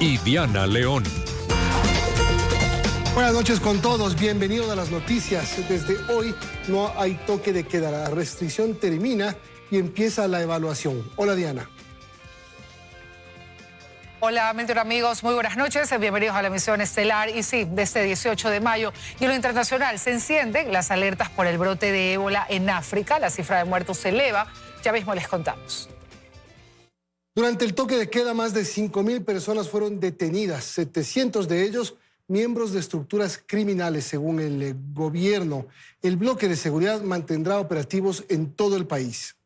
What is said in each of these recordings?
y Diana León. Buenas noches con todos, bienvenidos a las noticias. Desde hoy no hay toque de queda, la restricción termina y empieza la evaluación. Hola Diana. Hola, Milton, amigos, muy buenas noches, bienvenidos a la emisión estelar. Y sí, desde 18 de mayo y en lo internacional se encienden las alertas por el brote de ébola en África. La cifra de muertos se eleva, ya mismo les contamos. Durante el toque de queda, más de 5.000 personas fueron detenidas, 700 de ellos miembros de estructuras criminales, según el gobierno. El bloque de seguridad mantendrá operativos en todo el país.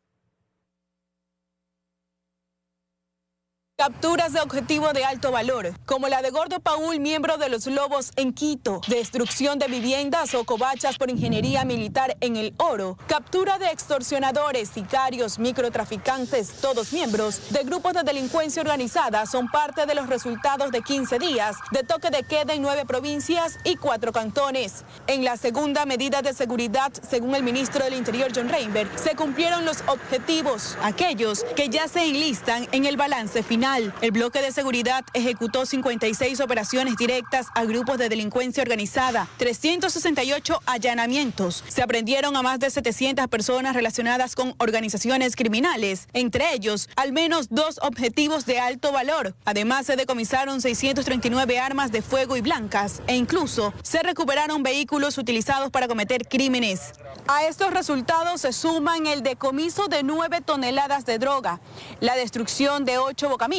Capturas de objetivo de alto valor, como la de Gordo Paul, miembro de los Lobos en Quito, destrucción de viviendas o covachas por ingeniería militar en El Oro, captura de extorsionadores, sicarios, microtraficantes, todos miembros de grupos de delincuencia organizada, son parte de los resultados de 15 días de toque de queda en 9 provincias y 4 cantones. En la segunda medida de seguridad, según el ministro del Interior, John Reinberg, se cumplieron los objetivos, aquellos que ya se enlistan en el balance final. El bloque de seguridad ejecutó 56 operaciones directas a grupos de delincuencia organizada, 368 allanamientos. Se aprendieron a más de 700 personas relacionadas con organizaciones criminales, entre ellos al menos 2 objetivos de alto valor. Además, se decomisaron 639 armas de fuego y blancas e incluso se recuperaron vehículos utilizados para cometer crímenes. A estos resultados se suman el decomiso de 9 toneladas de droga, la destrucción de 8 bocaminas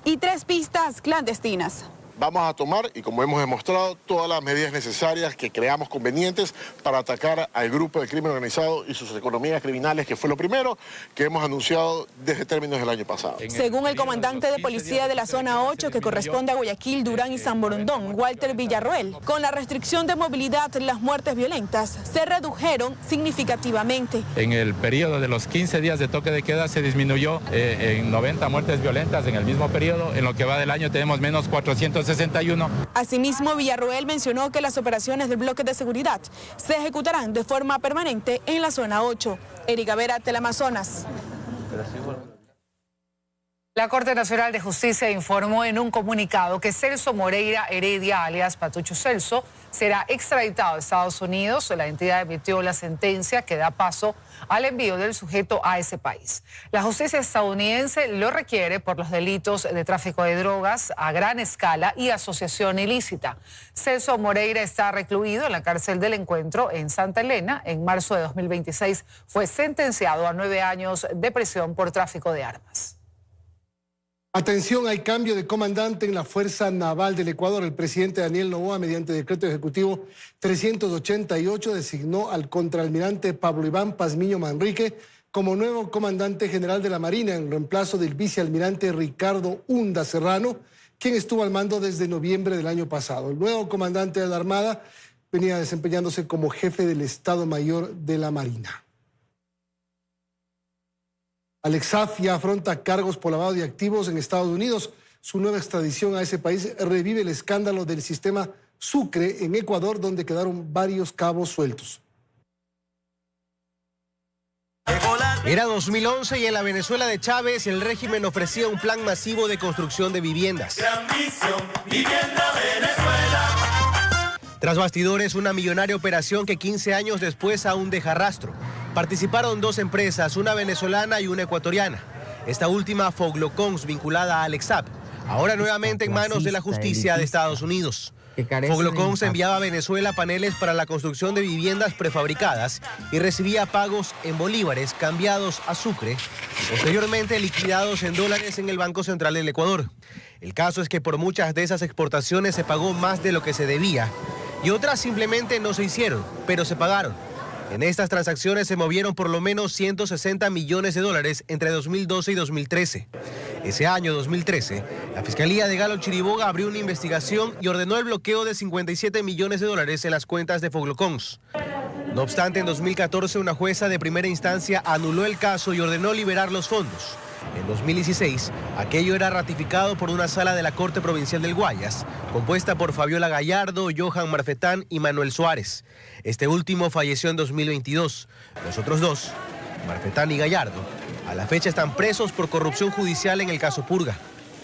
y 3 pistas clandestinas. Vamos a tomar, y como hemos demostrado, todas las medidas necesarias que creamos convenientes para atacar al grupo de crimen organizado y sus economías criminales, que fue lo primero que hemos anunciado desde términos del año pasado. Según el comandante de policía de la zona 8, que corresponde a Guayaquil, Durán y San Borondón, Walter Villarroel, con la restricción de movilidad, las muertes violentas se redujeron significativamente. En el periodo de los 15 días de toque de queda se disminuyó en 90 muertes violentas en el mismo periodo. En lo que va del año tenemos menos 461. Asimismo, Villarroel mencionó que las operaciones del bloque de seguridad se ejecutarán de forma permanente en la zona 8. Erika Vera, Teleamazonas. La Corte Nacional de Justicia informó en un comunicado que Celso Moreira Heredia, alias Patucho Celso, será extraditado a Estados Unidos. La entidad emitió la sentencia que da paso al envío del sujeto a ese país. La justicia estadounidense lo requiere por los delitos de tráfico de drogas a gran escala y asociación ilícita. Celso Moreira está recluido en la cárcel del Encuentro en Santa Elena. En marzo de 2026 fue sentenciado a 9 años de prisión por tráfico de armas. Atención, hay cambio de comandante en la Fuerza Naval del Ecuador. El presidente Daniel Noboa, mediante decreto ejecutivo 388, designó al contraalmirante Pablo Iván Pazmiño Manrique como nuevo comandante general de la Marina, en reemplazo del vicealmirante Ricardo Hunda Serrano, quien estuvo al mando desde noviembre del año pasado. El nuevo comandante de la Armada venía desempeñándose como jefe del Estado Mayor de la Marina. Alexaf ya afronta cargos por lavado de activos en Estados Unidos. Su nueva extradición a ese país revive el escándalo del sistema Sucre en Ecuador, donde quedaron varios cabos sueltos. Era 2011 y en la Venezuela de Chávez el régimen ofrecía un plan masivo de construcción de viviendas. Gran misión, Vivienda Venezuela. Tras bastidores, una millonaria operación que 15 años después aún deja rastro. Participaron 2 empresas, una venezolana y una ecuatoriana. Esta última, Foglocons, vinculada a Alexap, ahora nuevamente en manos de la justicia de Estados Unidos. Foglocons enviaba a Venezuela paneles para la construcción de viviendas prefabricadas y recibía pagos en bolívares cambiados a Sucre y posteriormente liquidados en dólares en el Banco Central del Ecuador. El caso es que por muchas de esas exportaciones se pagó más de lo que se debía y otras simplemente no se hicieron, pero se pagaron. En estas transacciones se movieron por lo menos 160 millones de dólares entre 2012 y 2013. Ese año, 2013, la Fiscalía de Galo Chiriboga abrió una investigación y ordenó el bloqueo de 57 millones de dólares en las cuentas de Foglocons. No obstante, en 2014 una jueza de primera instancia anuló el caso y ordenó liberar los fondos. En 2016, aquello era ratificado por una sala de la Corte Provincial del Guayas, compuesta por Fabiola Gallardo, Johan Marfetán y Manuel Suárez. Este último falleció en 2022. Los otros 2, Marfetán y Gallardo, a la fecha están presos por corrupción judicial en el caso Purga.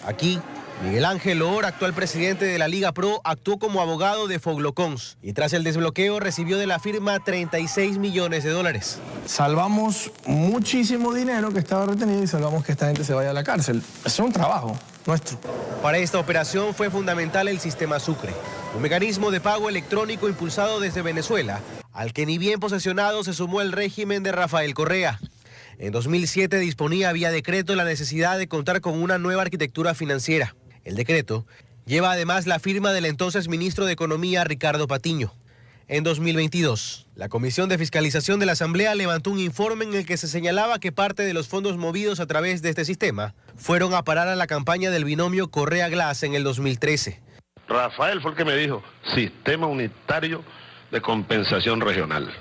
Aquí, Miguel Ángel Loor, actual presidente de la Liga Pro, actuó como abogado de Foglocons y tras el desbloqueo recibió de la firma 36 millones de dólares. Salvamos muchísimo dinero que estaba retenido y salvamos que esta gente se vaya a la cárcel. Es un trabajo nuestro. Para esta operación fue fundamental el sistema Sucre, un mecanismo de pago electrónico impulsado desde Venezuela, al que ni bien posesionado se sumó el régimen de Rafael Correa. En 2007 disponía vía decreto la necesidad de contar con una nueva arquitectura financiera. El decreto lleva además la firma del entonces ministro de Economía, Ricardo Patiño. En 2022, la Comisión de Fiscalización de la Asamblea levantó un informe en el que se señalaba que parte de los fondos movidos a través de este sistema fueron a parar a la campaña del binomio Correa-Glass en el 2013. Rafael fue el que me dijo, Sistema Unitario de Compensación Regional.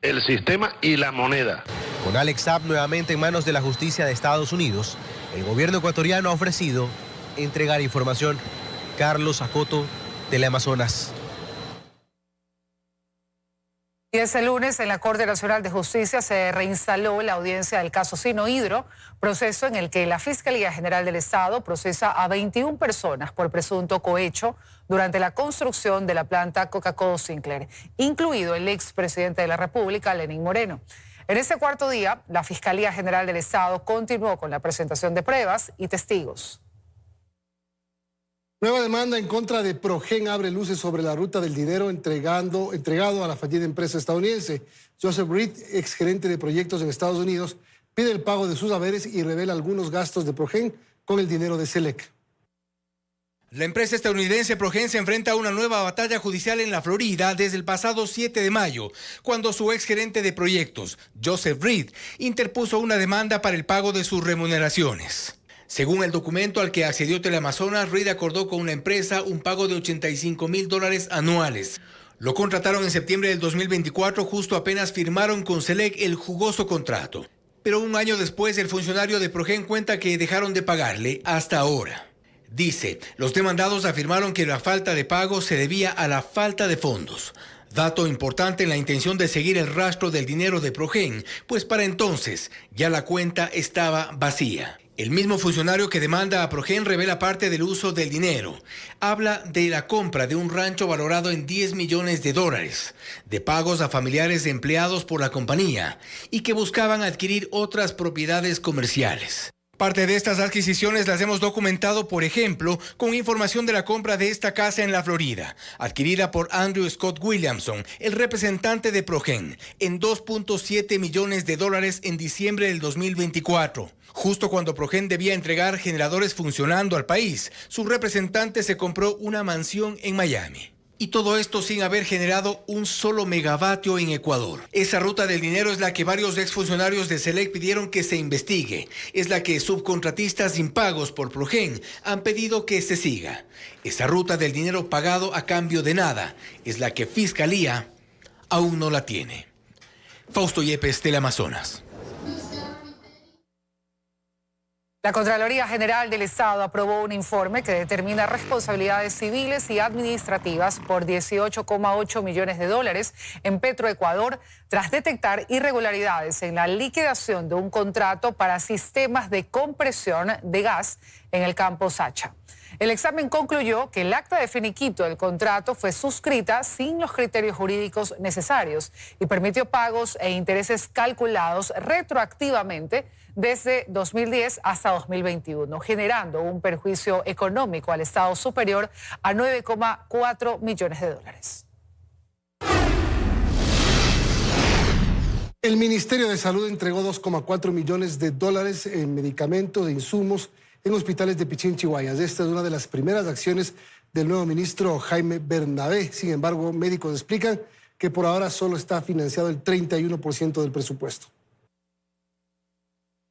El sistema y la moneda. Con Alex Saab nuevamente en manos de la justicia de Estados Unidos, el gobierno ecuatoriano ha ofrecido entregar información. Carlos Acoto, Teleamazonas. Y ese lunes en la Corte Nacional de Justicia se reinstaló la audiencia del caso Sinohydro, proceso en el que la Fiscalía General del Estado procesa a 21 personas por presunto cohecho durante la construcción de la planta Coca-Cola Sinclair, incluido el expresidente de la República, Lenín Moreno. En ese cuarto día, la Fiscalía General del Estado continuó con la presentación de pruebas y testigos. Nueva demanda en contra de Progen abre luces sobre la ruta del dinero entregado a la fallida empresa estadounidense. Joseph Reed, exgerente de proyectos en Estados Unidos, pide el pago de sus haberes y revela algunos gastos de Progen con el dinero de Select. La empresa estadounidense Progen se enfrenta a una nueva batalla judicial en la Florida desde el pasado 7 de mayo, cuando su exgerente de proyectos, Joseph Reed, interpuso una demanda para el pago de sus remuneraciones. Según el documento al que accedió Teleamazonas, Reed acordó con una empresa un pago de $85,000 anuales. Lo contrataron en septiembre del 2024, justo apenas firmaron con Select el jugoso contrato. Pero un año después, el funcionario de Progen cuenta que dejaron de pagarle hasta ahora. Dice, los demandados afirmaron que la falta de pago se debía a la falta de fondos. Dato importante en la intención de seguir el rastro del dinero de Progen, pues para entonces ya la cuenta estaba vacía. El mismo funcionario que demanda a Progen revela parte del uso del dinero. Habla de la compra de un rancho valorado en $10 millones, de pagos a familiares de empleados por la compañía y que buscaban adquirir otras propiedades comerciales. Parte de estas adquisiciones las hemos documentado, por ejemplo, con información de la compra de esta casa en la Florida, adquirida por Andrew Scott Williamson, el representante de Progen, en $2.7 millones en diciembre del 2024. Justo cuando Progen debía entregar generadores funcionando al país, su representante se compró una mansión en Miami. Y todo esto sin haber generado un solo megavatio en Ecuador. Esa ruta del dinero es la que varios exfuncionarios de Select pidieron que se investigue. Es la que subcontratistas impagos por Progen han pedido que se siga. Esa ruta del dinero pagado a cambio de nada es la que Fiscalía aún no la tiene. Fausto Yepes, Teleamazonas. La Contraloría General del Estado aprobó un informe que determina responsabilidades civiles y administrativas por $18,8 millones en Petroecuador tras detectar irregularidades en la liquidación de un contrato para sistemas de compresión de gas en el campo Sacha. El examen concluyó que el acta de finiquito del contrato fue suscrita sin los criterios jurídicos necesarios y permitió pagos e intereses calculados retroactivamente desde 2010 hasta 2021, generando un perjuicio económico al Estado superior a $9,4 millones. El Ministerio de Salud entregó $2,4 millones en medicamentos e insumos en hospitales de Pichincha y Guayas. Esta es una de las primeras acciones del nuevo ministro Jaime Bernabé. Sin embargo, médicos explican que por ahora solo está financiado el 31% del presupuesto.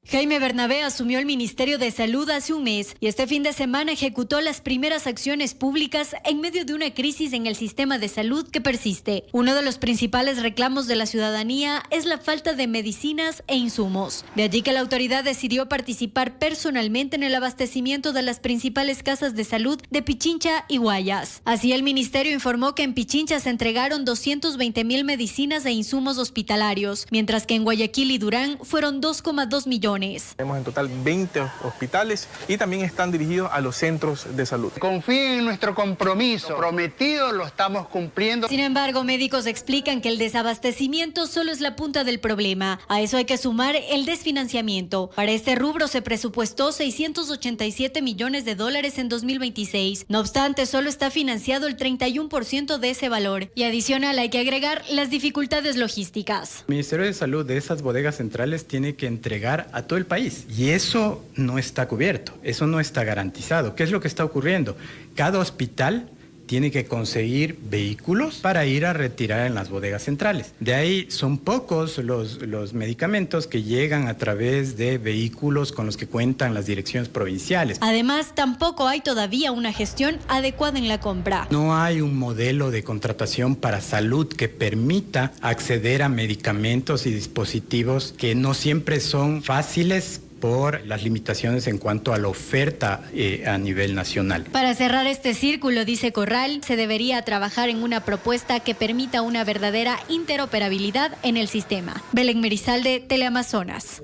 Jaime Bernabé asumió el Ministerio de Salud hace un mes y este fin de semana ejecutó las primeras acciones públicas en medio de una crisis en el sistema de salud que persiste. Uno de los principales reclamos de la ciudadanía es la falta de medicinas e insumos. De allí que la autoridad decidió participar personalmente en el abastecimiento de las principales casas de salud de Pichincha y Guayas. Así, el ministerio informó que en Pichincha se entregaron 220,000 medicinas e insumos hospitalarios, mientras que en Guayaquil y Durán fueron 2,2 millones. millones. Tenemos en total 20 hospitales y también están dirigidos a los centros de salud. Confíen en nuestro compromiso. Prometido lo estamos cumpliendo. Sin embargo, médicos explican que el desabastecimiento solo es la punta del problema. A eso hay que sumar el desfinanciamiento. Para este rubro se presupuestó $687 millones en 2026. No obstante, solo está financiado el 31% de ese valor. Y adicional hay que agregar las dificultades logísticas. El Ministerio de Salud de esas bodegas centrales tiene que entregar a todo el país. Y eso no está cubierto, eso no está garantizado. ¿Qué es lo que está ocurriendo? Cada hospital tiene que conseguir vehículos para ir a retirar en las bodegas centrales. De ahí son pocos los medicamentos que llegan a través de vehículos con los que cuentan las direcciones provinciales. Además, tampoco hay todavía una gestión adecuada en la compra. No hay un modelo de contratación para salud que permita acceder a medicamentos y dispositivos que no siempre son fáciles por las limitaciones en cuanto a la oferta a nivel nacional. Para cerrar este círculo, dice Corral, se debería trabajar en una propuesta que permita una verdadera interoperabilidad en el sistema. Belén Merizalde, Teleamazonas.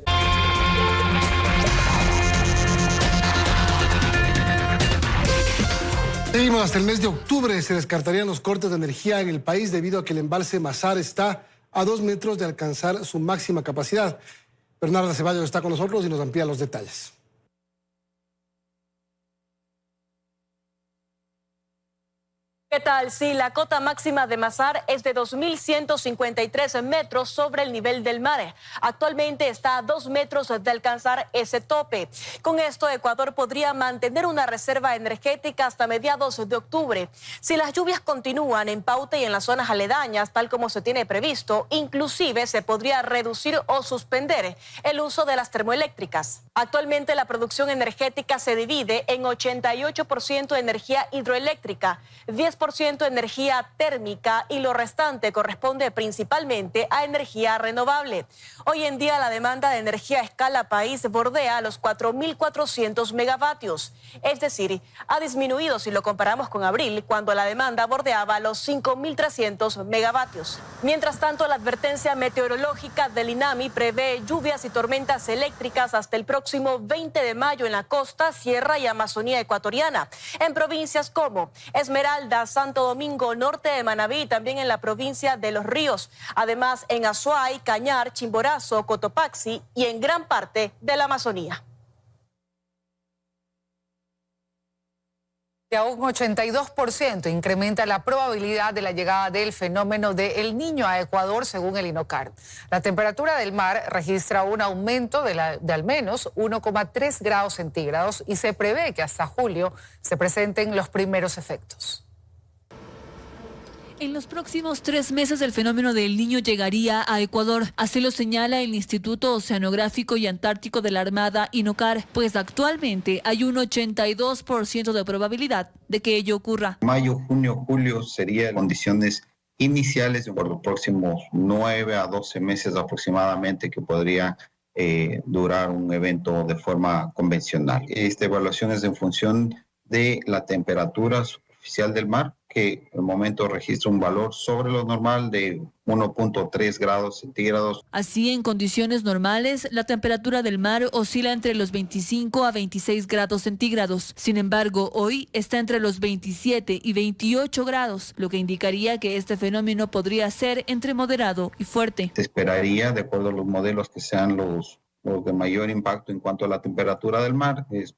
Seguimos hasta el mes de octubre. Se descartarían los cortes de energía en el país debido a que el embalse Mazar está a 2 metros de alcanzar su máxima capacidad. Bernarda Ceballos está con nosotros y nos amplía los detalles. ¿Qué tal? Sí, la cota máxima de Mazar es de 2.153 metros sobre el nivel del mar. Actualmente está a 2 metros de alcanzar ese tope. Con esto, Ecuador podría mantener una reserva energética hasta mediados de octubre. Si las lluvias continúan en Paute y en las zonas aledañas, tal como se tiene previsto, inclusive se podría reducir o suspender el uso de las termoeléctricas. Actualmente la producción energética se divide en 88% de energía hidroeléctrica, 10% energía térmica y lo restante corresponde principalmente a energía renovable. Hoy en día la demanda de energía a escala país bordea los 4.400 megavatios. Es decir, ha disminuido si lo comparamos con abril, cuando la demanda bordeaba los 5.300 megavatios. Mientras tanto, la advertencia meteorológica del INAMI prevé lluvias y tormentas eléctricas hasta el próximo 20 de mayo en la costa, sierra y Amazonía ecuatoriana, en provincias como Esmeraldas, Santo Domingo, norte de Manabí y también en la provincia de Los Ríos. Además, en Azuay, Cañar, Chimborazo, Cotopaxi y en gran parte de la Amazonía. A un 82% incrementa la probabilidad de la llegada del fenómeno de El Niño a Ecuador, según el INOCAR. La temperatura del mar registra un aumento de al menos 1,3 grados centígrados y se prevé que hasta julio se presenten los primeros efectos. En los próximos 3 meses el fenómeno del Niño llegaría a Ecuador, así lo señala el Instituto Oceanográfico y Antártico de la Armada, INOCAR, pues actualmente hay un 82% de probabilidad de que ello ocurra. Mayo, junio, julio serían condiciones iniciales por los próximos 9 a 12 meses aproximadamente que podría durar un evento de forma convencional. Esta evaluación es en función de la temperatura superficial del mar, que el momento registra un valor sobre lo normal de 1.3 grados centígrados. Así, en condiciones normales, la temperatura del mar oscila entre los 25 a 26 grados centígrados. Sin embargo, hoy está entre los 27 y 28 grados, lo que indicaría que este fenómeno podría ser entre moderado y fuerte. Se esperaría, de acuerdo a los modelos, que sean los de mayor impacto en cuanto a la temperatura del mar, es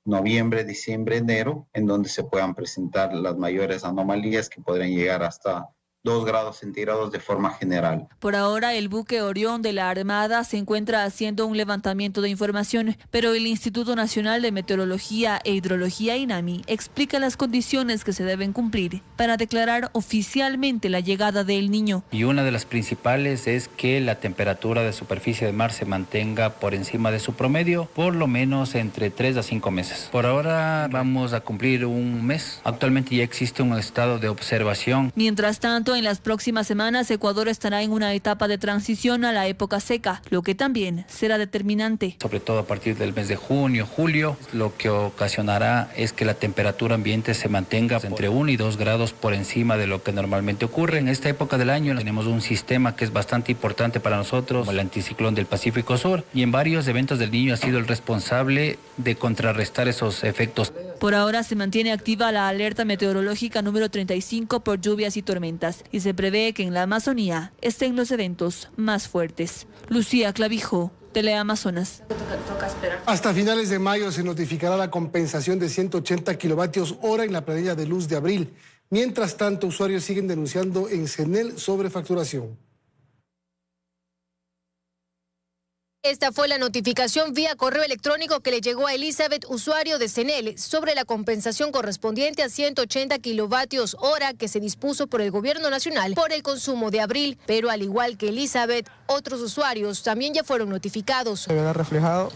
noviembre, diciembre, enero, en donde se puedan presentar las mayores anomalías que podrían llegar hasta 2 grados centígrados de forma general. Por ahora, el buque Orión de la Armada se encuentra haciendo un levantamiento de información, pero el Instituto Nacional de Meteorología e Hidrología, INAMI, explica las condiciones que se deben cumplir para declarar oficialmente la llegada del Niño. Y una de las principales es que la temperatura de superficie del mar se mantenga por encima de su promedio, por lo menos entre 3 a 5 meses. Por ahora vamos a cumplir un mes. Actualmente ya existe un estado de observación. Mientras tanto, en las próximas semanas Ecuador estará en una etapa de transición a la época seca, lo que también será determinante. Sobre todo a partir del mes de junio, julio, lo que ocasionará es que la temperatura ambiente se mantenga entre 1 y 2 grados por encima de lo que normalmente ocurre. En esta época del año tenemos un sistema que es bastante importante para nosotros, como el anticiclón del Pacífico Sur, y en varios eventos del Niño ha sido el responsable de contrarrestar esos efectos. Por ahora se mantiene activa la alerta meteorológica número 35 por lluvias y tormentas, y se prevé que en la Amazonía estén los eventos más fuertes. Lucía Clavijo, Teleamazonas. Hasta finales de mayo se notificará la compensación de 180 kilovatios hora en la planilla de luz de abril. Mientras tanto, usuarios siguen denunciando en CENEL sobrefacturación. Esta fue la notificación vía correo electrónico que le llegó a Elizabeth, usuario de CENEL, sobre la compensación correspondiente a 180 kilovatios hora que se dispuso por el Gobierno Nacional por el consumo de abril. Pero al igual que Elizabeth, otros usuarios también ya fueron notificados. Se verá reflejado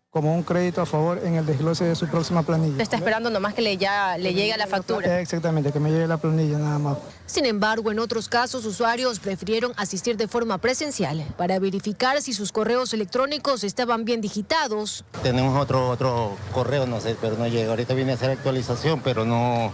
como un crédito a favor en el desglose de su próxima planilla. Está esperando nomás que le llegue la factura. Exactamente, que me llegue la planilla nada más. Sin embargo, en otros casos, usuarios prefirieron asistir de forma presencial para verificar si sus correos electrónicos estaban bien digitados. Tenemos otro correo, no sé, pero no llega. Ahorita viene a hacer actualización, pero no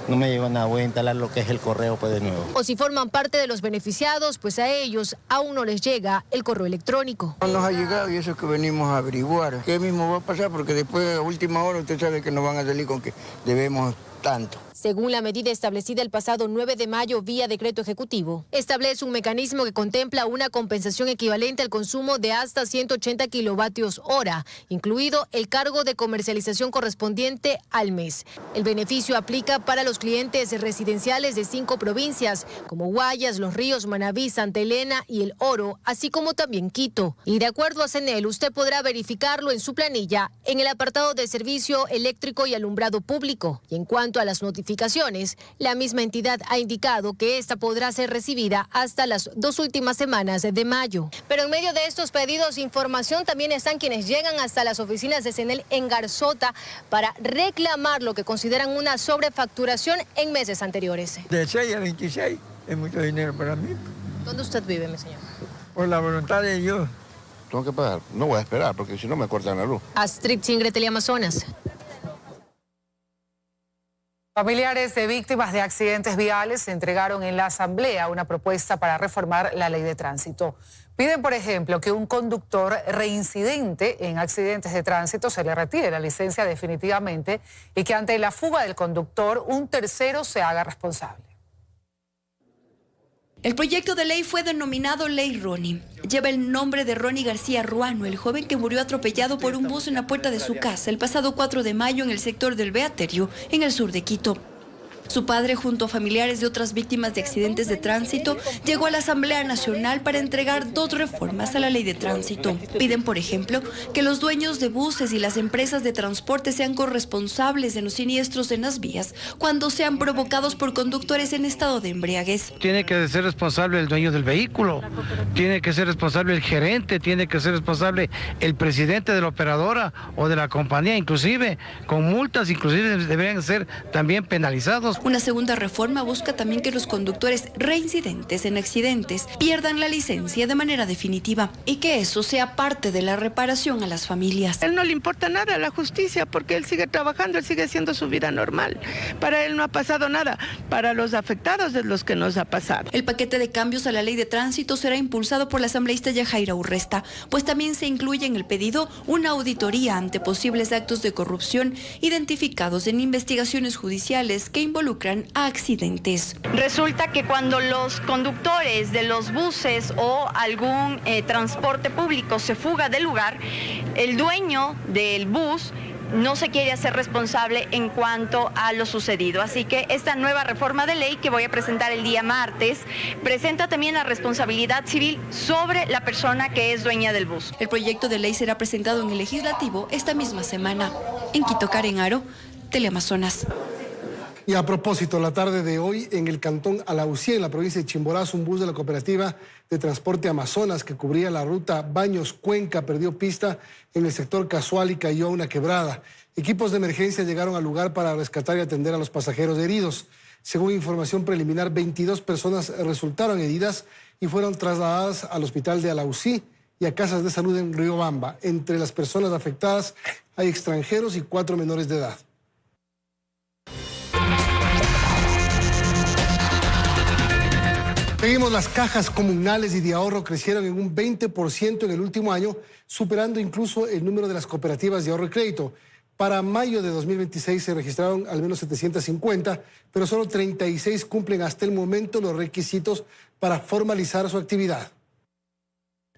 me llegó nada. Voy a instalar lo que es el correo pues de nuevo. O si forman parte de los beneficiados, pues a ellos aún no les llega el correo electrónico. No nos ha llegado y eso es que venimos a averiguar. ¿Qué mismo va a pasar? Porque después, a última hora, usted sabe que nos van a salir con que debemos tanto. Según la medida establecida el pasado 9 de mayo vía decreto ejecutivo, establece un mecanismo que contempla una compensación equivalente al consumo de hasta 180 kilovatios hora, incluido el cargo de comercialización correspondiente al mes. El beneficio aplica para los clientes residenciales de 5 provincias, como Guayas, Los Ríos, Manabí, Santa Elena y El Oro, así como también Quito. Y de acuerdo a CENEL, usted podrá verificarlo en su planilla en el apartado de servicio eléctrico y alumbrado público. Y en cuanto a las notificaciones, la misma entidad ha indicado que esta podrá ser recibida hasta las 2 últimas semanas de mayo. Pero en medio de estos pedidos de información también están quienes llegan hasta las oficinas de CENEL en Garzota para reclamar lo que consideran una sobrefacturación en meses anteriores. De 6 a 26 es mucho dinero para mí. ¿Dónde usted vive, mi señor? Por la voluntad de Dios. Tengo que pagar. No voy a esperar porque si no me cortan la luz. Astrid Singre, Teleamazonas. Familiares de víctimas de accidentes viales entregaron en la Asamblea una propuesta para reformar la ley de tránsito. Piden, por ejemplo, que un conductor reincidente en accidentes de tránsito se le retire la licencia definitivamente y que ante la fuga del conductor un tercero se haga responsable. El proyecto de ley fue denominado Ley Ronnie. Lleva el nombre de Ronnie García Ruano, el joven que murió atropellado por un bus en la puerta de su casa el pasado 4 de mayo en el sector del Beaterio, en el sur de Quito. Su padre, junto a familiares de otras víctimas de accidentes de tránsito, llegó a la Asamblea Nacional para entregar 2 reformas a la ley de tránsito. Piden, por ejemplo, que los dueños de buses y las empresas de transporte sean corresponsables de los siniestros en las vías cuando sean provocados por conductores en estado de embriaguez. Tiene que ser responsable el dueño del vehículo, tiene que ser responsable el gerente, tiene que ser responsable el presidente de la operadora o de la compañía, inclusive con multas, inclusive deberían ser también penalizados. Una segunda reforma busca también que los conductores reincidentes en accidentes pierdan la licencia de manera definitiva y que eso sea parte de la reparación a las familias. A él no le importa nada la justicia porque él sigue trabajando, él sigue haciendo su vida normal. Para él no ha pasado nada, para los afectados es los que nos ha pasado. El paquete de cambios a la ley de tránsito será impulsado por la asambleísta Yajaira Urresta, pues también se incluye en el pedido una auditoría ante posibles actos de corrupción identificados en investigaciones judiciales que involucran a accidentes. Resulta que cuando los conductores de los buses o algún transporte público se fuga del lugar, el dueño del bus no se quiere hacer responsable en cuanto a lo sucedido. Así que esta nueva reforma de ley que voy a presentar el día martes presenta también la responsabilidad civil sobre la persona que es dueña del bus. El proyecto de ley será presentado en el Legislativo esta misma semana. En Quito, Karen Aro, Teleamazonas. Y a propósito, la tarde de hoy en el cantón Alausí, en la provincia de Chimborazo, un bus de la cooperativa de transporte Amazonas que cubría la ruta Baños-Cuenca perdió pista en el sector Casual y cayó a una quebrada. Equipos de emergencia llegaron al lugar para rescatar y atender a los pasajeros heridos. Según información preliminar, 22 personas resultaron heridas y fueron trasladadas al hospital de Alausí y a casas de salud en Riobamba. Entre las personas afectadas hay extranjeros y 4 menores de edad. Seguimos, las cajas comunales y de ahorro crecieron en un 20% en el último año, superando incluso el número de las cooperativas de ahorro y crédito. Para mayo de 2026 se registraron al menos 750, pero solo 36 cumplen hasta el momento los requisitos para formalizar su actividad.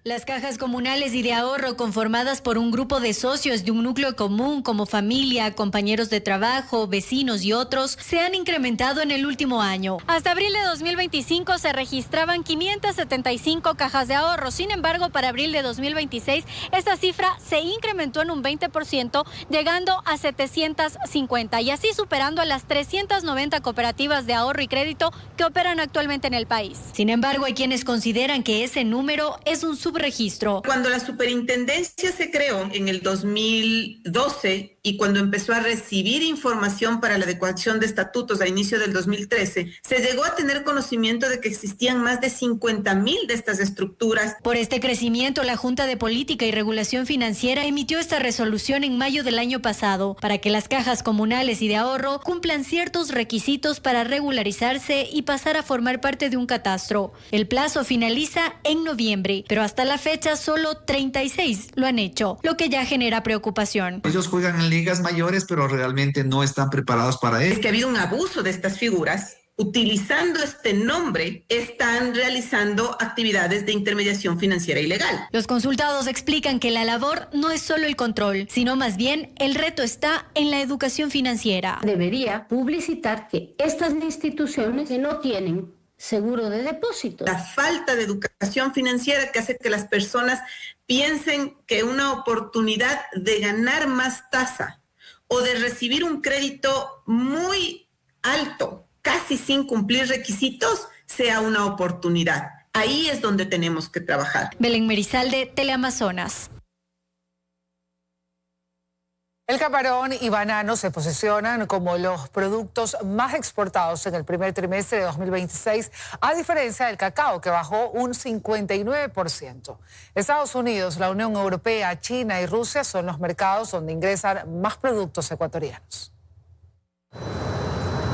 Las cajas comunales y de ahorro, conformadas por un grupo de socios de un núcleo común como familia, compañeros de trabajo, vecinos y otros, se han incrementado en el último año. Hasta abril de 2025 se registraban 575 cajas de ahorro. Sin embargo, para abril de 2026 esta cifra se incrementó en un 20%, llegando a 750 y así superando a las 390 cooperativas de ahorro y crédito que operan actualmente en el país. Sin embargo, hay quienes consideran que ese número es un subregistro. Cuando la superintendencia se creó en el 2012 y cuando empezó a recibir información para la adecuación de estatutos a inicio del 2013, se llegó a tener conocimiento de que existían más de 50,000 de estas estructuras. Por este crecimiento, la Junta de Política y Regulación Financiera emitió esta resolución en mayo del año pasado para que las cajas comunales y de ahorro cumplan ciertos requisitos para regularizarse y pasar a formar parte de un catastro. El plazo finaliza en noviembre, pero hasta la fecha solo 36 lo han hecho, lo que ya genera preocupación. Ellos juegan en ligas mayores, pero realmente no están preparados para eso. Es que ha habido un abuso de estas figuras. Utilizando este nombre, están realizando actividades de intermediación financiera ilegal. Los consultados explican que la labor no es solo el control, sino más bien el reto está en la educación financiera. Debería publicitar que estas instituciones que no tienen seguro de depósitos. La falta de educación financiera que hace que las personas piensen que una oportunidad de ganar más tasa o de recibir un crédito muy alto, casi sin cumplir requisitos, sea una oportunidad. Ahí es donde tenemos que trabajar. Belén Merizalde, Teleamazonas. El camarón y banano se posicionan como los productos más exportados en el primer trimestre de 2026, a diferencia del cacao, que bajó un 59%. Estados Unidos, la Unión Europea, China y Rusia son los mercados donde ingresan más productos ecuatorianos.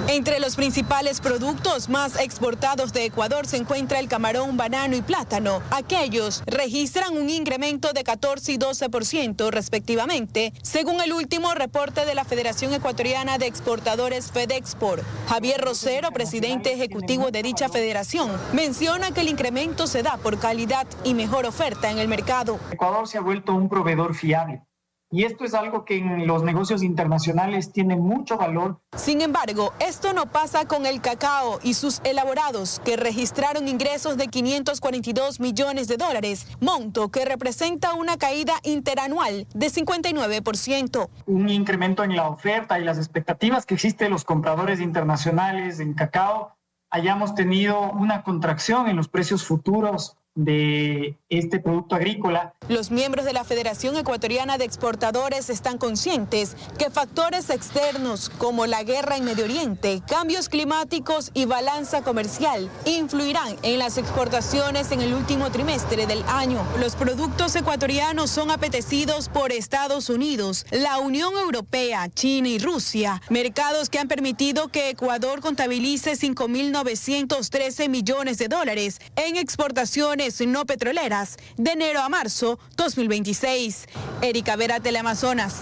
Entre los principales productos más exportados de Ecuador se encuentra el camarón, banano y plátano. Aquellos registran un incremento de 14 y 12% respectivamente, según el último reporte de la Federación Ecuatoriana de Exportadores FedExport. Javier Rosero, presidente ejecutivo de dicha federación, menciona que el incremento se da por calidad y mejor oferta en el mercado. Ecuador se ha vuelto un proveedor fiable. Y esto es algo que en los negocios internacionales tiene mucho valor. Sin embargo, esto no pasa con el cacao y sus elaborados, que registraron ingresos de $542 millones, monto que representa una caída interanual de 59%. Un incremento en la oferta y las expectativas que existen de los compradores internacionales en cacao, hayamos tenido una contracción en los precios futuros de este producto agrícola. Los miembros de la Federación Ecuatoriana de Exportadores están conscientes que factores externos como la guerra en Medio Oriente, cambios climáticos y balanza comercial influirán en las exportaciones en el último trimestre del año. Los productos ecuatorianos son apetecidos por Estados Unidos, la Unión Europea, China y Rusia, mercados que han permitido que Ecuador contabilice $5.913 millones en exportaciones no petroleras de enero a marzo 2026. Erika Vera, Teleamazonas.